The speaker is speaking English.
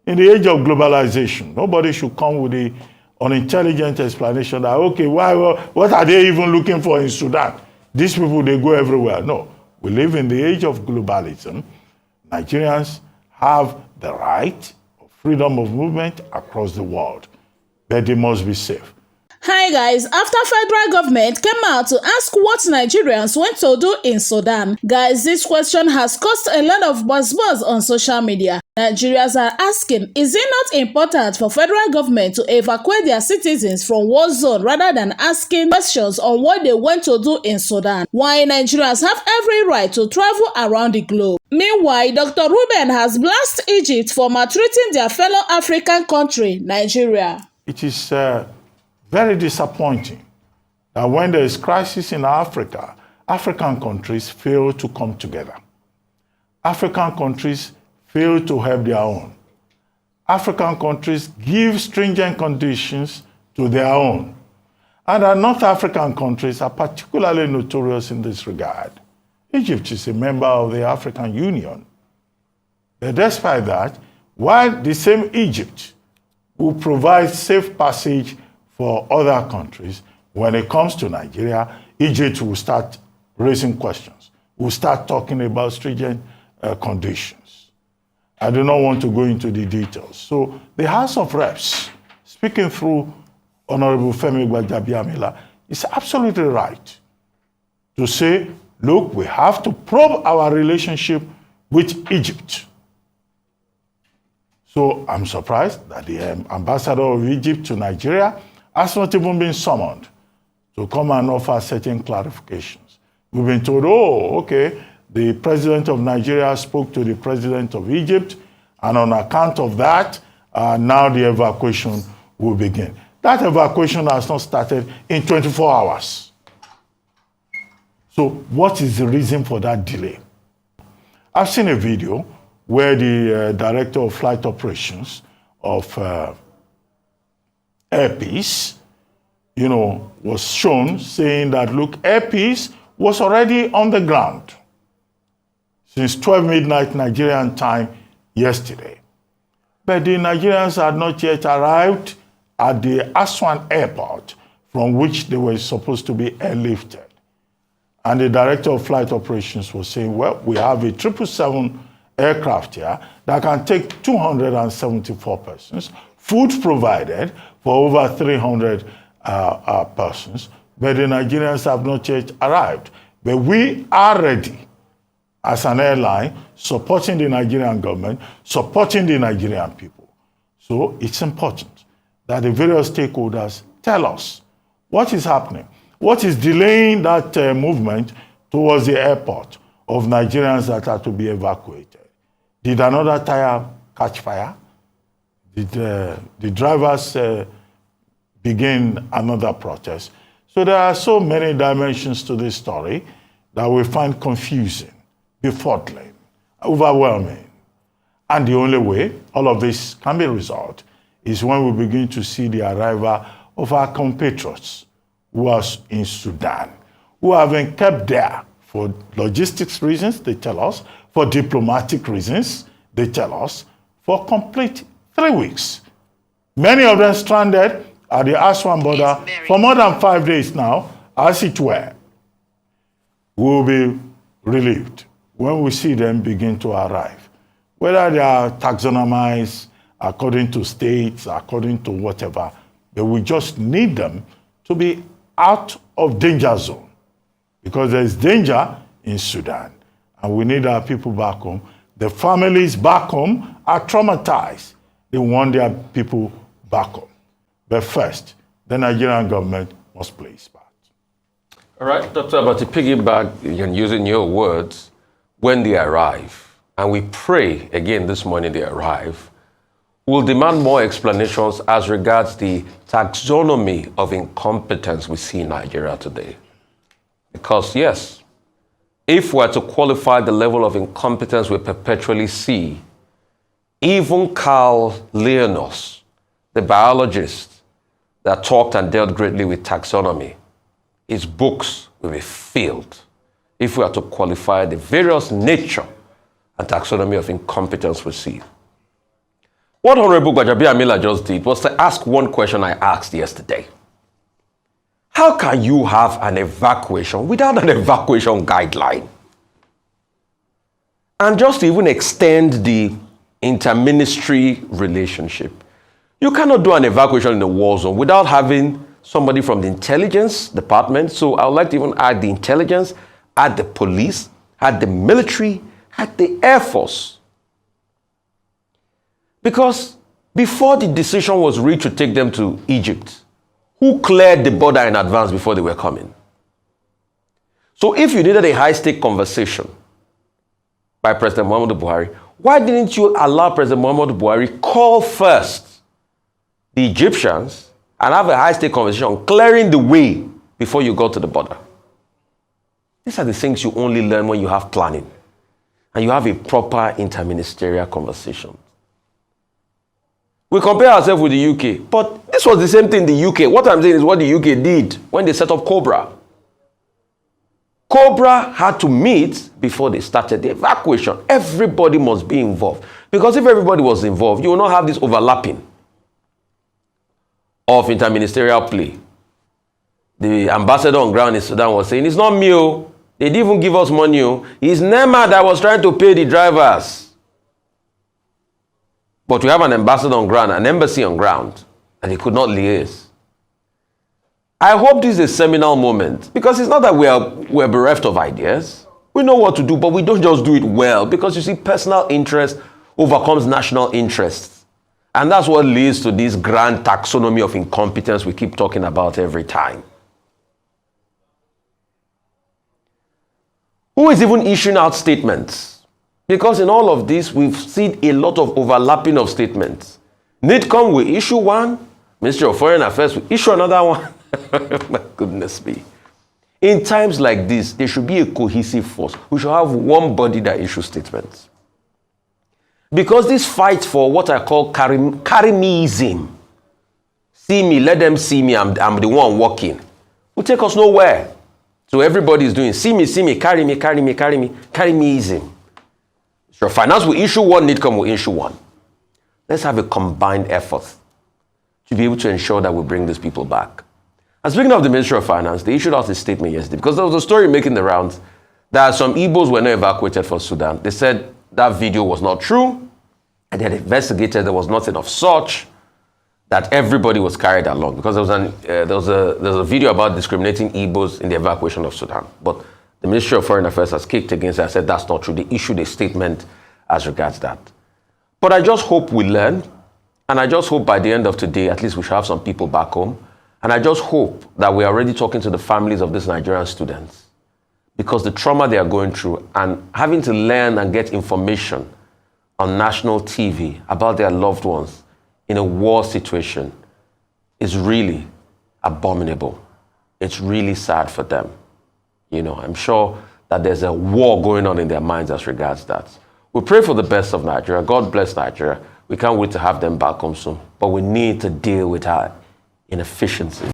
In the age of globalization, nobody should come with the unintelligent explanation that, okay, what are they even looking for in Sudan? These people, they go everywhere. No, we live in the age of globalism. Nigerians have the right of freedom of movement across the world, but they must be safe. Hi guys, after federal government came out to ask what Nigerians want to do in Sudan, guys, this question has caused a lot of buzz on social media. Nigerians are asking, is it not important for federal government to evacuate their citizens from war zone rather than asking questions on what they want to do in Sudan? Why Nigerians have every right to travel around the globe. Meanwhile, Dr. Rueben has blasted Egypt for maltreating their fellow African country, Nigeria. It is very disappointing that when there is crisis in Africa, African countries fail to come together. African countries fail to help their own. African countries give stringent conditions to their own. And our North African countries are particularly notorious in this regard. Egypt is a member of the African Union. But despite that, while the same Egypt will provide safe passage for other countries, when it comes to Nigeria, Egypt will start raising questions. We'll start talking about stringent conditions. I do not want to go into the details. So the House of Reps, speaking through Honorable Femi Gbajabiamila, is absolutely right to say, look, we have to probe our relationship with Egypt. So I'm surprised that the ambassador of Egypt to Nigeria has not even been summoned to come and offer certain clarifications. We've been told, oh, okay, the president of Nigeria spoke to the president of Egypt, and on account of that, now the evacuation will begin. That evacuation has not started in 24 hours. So what is the reason for that delay? I've seen a video where the director of flight operations of Air Peace, was shown saying that, look, Air Peace was already on the ground since 12 midnight Nigerian time yesterday. But the Nigerians had not yet arrived at the Aswan airport from which they were supposed to be airlifted. And the director of flight operations was saying, well, we have a 777 aircraft here that can take 274 persons, food provided for over 300 persons, but the Nigerians have not yet arrived. But we are ready as an airline, supporting the Nigerian government, supporting the Nigerian people. So it's important that the various stakeholders tell us what is happening, what is delaying that movement towards the airport of Nigerians that are to be evacuated. Did another tire catch fire? Did the drivers begin another protest? So there are so many dimensions to this story that we find confusing, befuddling, overwhelming. And the only way all of this can be resolved is when we begin to see the arrival of our compatriots who are in Sudan, who have been kept there for logistics reasons, they tell us, for diplomatic reasons, they tell us, for complete 3 weeks. Many of them stranded at the Aswan border for more than 5 days now, as it were. We will be relieved when we see them begin to arrive. Whether they are taxonomized according to states, according to whatever, but we just need them to be out of danger zone, because there is danger in Sudan, and we need our people back home. The families back home are traumatized. They want their people back home. But first, the Nigerian government must play its part. All right, Dr. Abati, piggyback, and using your words, when they arrive, and we pray again this morning they arrive, we'll demand more explanations as regards the taxonomy of incompetence we see in Nigeria today. Because yes, if we're to qualify the level of incompetence we perpetually see, even Carl Linnaeus, the biologist that talked and dealt greatly with taxonomy, his books will be filled if we are to qualify the various nature and taxonomy of incompetence we see. What Honorable Gbajabiamila just did was to ask one question I asked yesterday. How can you have an evacuation without an evacuation guideline? And just to even extend the interministry relationship, you cannot do an evacuation in a war zone without having somebody from the intelligence department. So I would like to even add the intelligence, add the police, add the military, add the Air Force. Because before the decision was reached to take them to Egypt, who cleared the border in advance before they were coming? So if you needed a high-stake conversation by President Muhammadu Buhari, why didn't you allow President Muhammadu Buhari call first the Egyptians and have a high-stake conversation clearing the way before you go to the border? These are the things you only learn when you have planning and you have a proper interministerial conversation. We compare ourselves with the UK, but this was the same thing in the UK. What I'm saying is what the UK did when they set up Cobra. Cobra had to meet before they started the evacuation. Everybody must be involved. Because if everybody was involved, you will not have this overlapping of interministerial play. The ambassador on ground in Sudan was saying, it's not me, oh. They didn't even give us money. Oh. It's NEMA that was trying to pay the drivers. But we have an ambassador on ground, an embassy on ground, and they could not liaise. I hope this is a seminal moment, because it's not that we're bereft of ideas. We know what to do, but we don't just do it well, because you see, personal interest overcomes national interest. And that's what leads to this grand taxonomy of incompetence we keep talking about every time. Who is even issuing out statements? Because in all of this, we've seen a lot of overlapping of statements. NIDCOM will issue one, Ministry of Foreign Affairs will issue another one. My goodness me. In times like this, there should be a cohesive force. We should have one body that issues statements. Because this fight for what I call carry-meism, see me, let them see me, I'm the one walking, will take us nowhere. So everybody is doing, see me, carry me, carry-meism. So finance will issue one, NIDCOM will issue one. Let's have a combined effort to be able to ensure that we bring these people back. And speaking of the Ministry of Finance, they issued out a statement yesterday because there was a story making the rounds that some Igbos were not evacuated from Sudan. They said that video was not true, and they had investigated, there was nothing of such, that everybody was carried along because there was a video about discriminating Igbos in the evacuation of Sudan. But the Ministry of Foreign Affairs has kicked against it and said that's not true. They issued a statement as regards that. But I just hope we learn, and I just hope by the end of today, at least we should have some people back home. And I just hope that we are already talking to the families of these Nigerian students, because the trauma they are going through and having to learn and get information on national TV about their loved ones in a war situation is really abominable. It's really sad for them. You know, I'm sure that there's a war going on in their minds as regards that. We pray for the best of Nigeria. God bless Nigeria. We can't wait to have them back home soon. But we need to deal with our inefficiency.